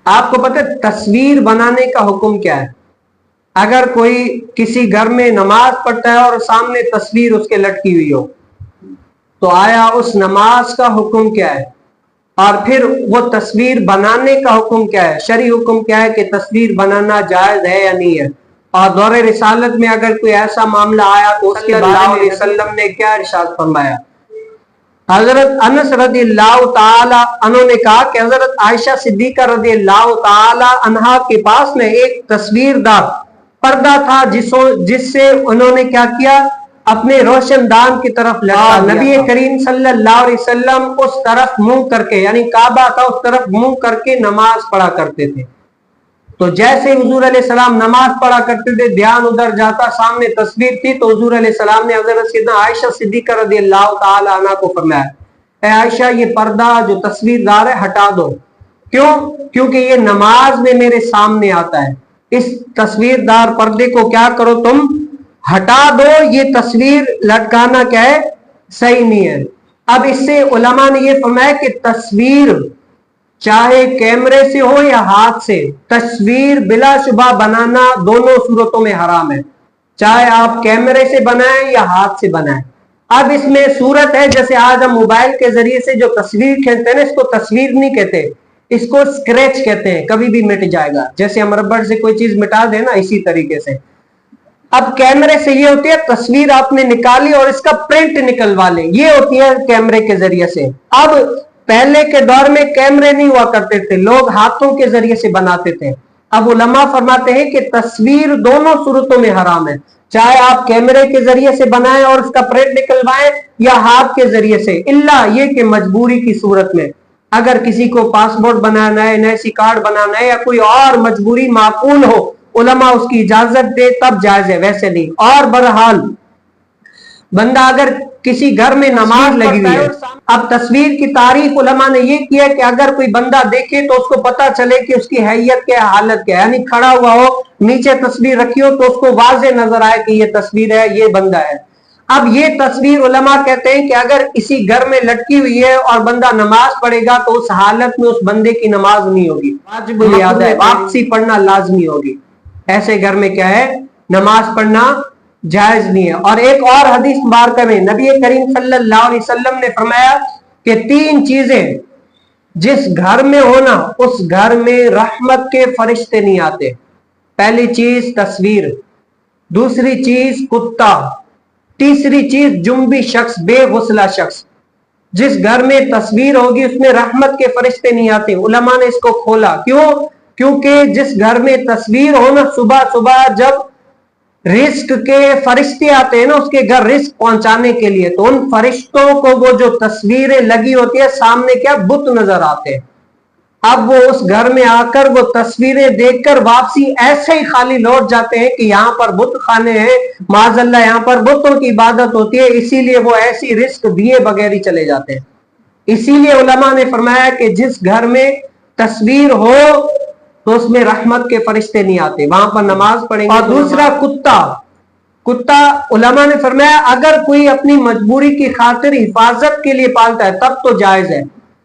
آپ کو پتہ تصویر بنانے کا حکم کیا ہے؟ اگر کوئی کسی گھر میں نماز پڑھتا ہے اور سامنے تصویر اس کے لٹکی ہوئی ہو تو آیا اس نماز کا حکم کیا ہے؟ اور پھر وہ تصویر بنانے کا حکم کیا ہے؟ شرعی حکم کیا ہے کہ تصویر بنانا جائز ہے یا نہیں ہے؟ اور دور رسالت میں اگر کوئی ایسا معاملہ آیا تو اس کے بارے میں نبی صلی اللہ علیہ وسلم نے کیا ارشاد فرمایا؟ حضرت انس رضی اللہ تعالی عنہ نے کہا کہ حضرت عائشہ صدیقہ رضی اللہ تعالی عنہا کے پاس میں ایک تصویر دار پردہ تھا جس سے انہوں نے کیا کیا؟ اپنے روشن دان کی طرف لٹکا دیا۔ نبی کریم صلی اللہ علیہ وسلم اس طرف منہ کر کے، یعنی کعبہ تھا، اس طرف منہ کر کے نماز پڑھا کرتے تھے۔ تو جیسے حضور علیہ السلام نماز پڑھا کرتے تھے، دھیان ادھر جاتا، سامنے تصویر تھی، تو حضور علیہ السلام نے حضرت سیدنا عائشہ صدیقہ رضی اللہ تعالی عنہ کو فرمایا، اے عائشہ یہ پردہ جو تصویر دار ہے ہٹا دو۔ کیوں؟ کیونکہ یہ نماز میں میرے سامنے آتا ہے، اس تصویر دار پردے کو کیا کرو تم؟ ہٹا دو، یہ تصویر لٹکانا کیا ہے؟ صحیح نہیں ہے۔ اب اس سے علماء نے یہ فرمایا کہ تصویر چاہے کیمرے سے ہو یا ہاتھ سے، تصویر بلا شبہ بنانا دونوں صورتوں میں حرام ہے، چاہے آپ کیمرے سے بنائیں یا ہاتھ سے بنائیں۔ اب اس میں صورت ہے جیسے آج ہم موبائل کے ذریعے سے جو تصویر کھینچتے ہیں نا، اس کو تصویر نہیں کہتے، اس کو اسکریچ کہتے ہیں، کبھی بھی مٹ جائے گا، جیسے ہم ربڑ سے کوئی چیز مٹا دیں نا، اسی طریقے سے۔ اب کیمرے سے یہ ہوتی ہے تصویر آپ نے نکالی اور اس کا پرنٹ نکلوا لیں، یہ ہوتی ہے کیمرے کے ذریعے سے۔ اب پہلے کے دور میں کیمرے نہیں ہوا کرتے تھے، لوگ ہاتھوں کے ذریعے سے بناتے تھے۔ اب علماء فرماتے ہیں کہ تصویر دونوں صورتوں میں حرام ہے، چاہے آپ کیمرے کے ذریعے سے بنائیں اور اس کا پرنٹ نکلوائیں یا ہاتھ کے ذریعے سے، الا یہ کہ مجبوری کی صورت میں، اگر کسی کو پاسپورٹ بنانا ہے، NIC کارڈ بنانا ہے یا کوئی اور مجبوری معقول ہو، علماء اس کی اجازت دے تب جائز ہے، ویسے نہیں۔ اور بہرحال بندہ اگر کسی گھر میں نماز لگی ہوئی ہے، اب تصویر کی تعریف علماء نے یہ کیا کہ اگر کوئی بندہ دیکھے تو اس کو پتا چلے کہ اس کی حیت کیا، حالت کیا، یعنی کھڑا ہوا ہو، نیچے تصویر رکھی ہو تو اس کو واضح نظر آئے کہ یہ تصویر ہے، یہ بندہ ہے۔ اب یہ تصویر علماء کہتے ہیں کہ اگر اسی گھر میں لٹکی ہوئی ہے اور بندہ نماز پڑھے گا تو اس حالت میں اس بندے کی نماز نہیں ہوگی، واجب الادا ہے، واپسی پڑھنا لازمی ہوگی۔ ایسے گھر میں کیا ہے؟ نماز پڑھنا جائز نہیں ہے۔ اور ایک اور حدیث مبارکہ میں نبی کریم صلی اللہ علیہ وسلم نے فرمایا کہ 3 چیزیں جس گھر میں ہونا اس گھر میں رحمت کے فرشتے نہیں آتے۔ پہلی چیز تصویر، دوسری چیز کتا، تیسری چیز جنبی شخص، بے غسلہ شخص۔ جس گھر میں تصویر ہوگی اس میں رحمت کے فرشتے نہیں آتے۔ علماء نے اس کو کھولا، کیوں؟ کیونکہ جس گھر میں تصویر ہونا، صبح صبح جب رزق کے فرشتے آتے ہیں نا اس کے گھر رزق پہنچانے کے لیے، تو ان فرشتوں کو وہ جو تصویریں لگی ہوتی ہے سامنے کیا بت نظر آتے ہیں۔ اب وہ اس گھر میں آ کر وہ تصویریں دیکھ کر واپسی ایسے ہی خالی لوٹ جاتے ہیں کہ یہاں پر بت خانے ہیں، معاذ اللہ یہاں پر بتوں کی عبادت ہوتی ہے، اسی لیے وہ ایسی رزق دیے بغیر ہی چلے جاتے ہیں۔ اسی لیے علماء نے فرمایا کہ جس گھر میں تصویر ہو تو اس میں رحمت کے فرشتے نہیں آتے، وہاں پر نماز پڑھیں گے۔ اور دوسرا کتا علماء نے فرمایا اگر کوئی اپنی مجبوری کی خاطر حفاظت کے لیے پالتا ہے تب تو جائز ہے،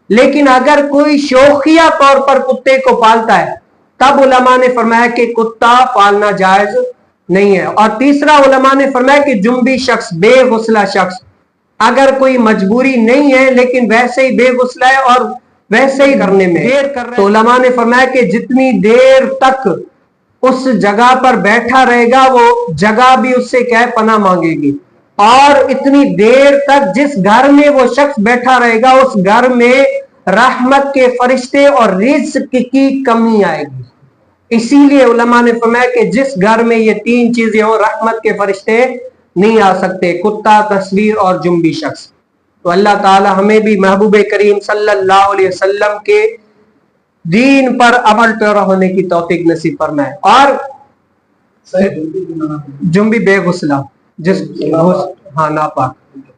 لیکن اگر کوئی شوخیہ طور پر کتے کو پالتا ہے تب علماء نے فرمایا کہ کتا پالنا جائز نہیں ہے۔ اور تیسرا علماء نے فرمایا کہ جنبی شخص، بے غسلہ شخص، اگر کوئی مجبوری نہیں ہے لیکن ویسے ہی بے غسلہ ہے اور ویسے ہی کرنے میں دیر کر رہے ہیں، تو علماء نے فرمایا کہ جتنی دیر تک اس جگہ پر بیٹھا رہے گا وہ جگہ بھی اس سے کیا ہے پناہ مانگے گی، اور اتنی دیر تک جس گھر میں وہ شخص بیٹھا رہے گا اس گھر میں رحمت کے فرشتے اور رزق کی کمی آئے گی۔ اسی لیے علماء نے فرمایا کہ جس گھر میں یہ 3 چیزیں ہوں رحمت کے فرشتے نہیں آ سکتے، کتا، تصویر اور جنبی شخص۔ تو اللہ تعالی ہمیں بھی محبوب کریم صلی اللہ علیہ وسلم کے دین پر عمل پیرا ہونے کی توفیق نصیب فرمائے۔ اور جنبی بے غسلہ، جس ہاں ناپاک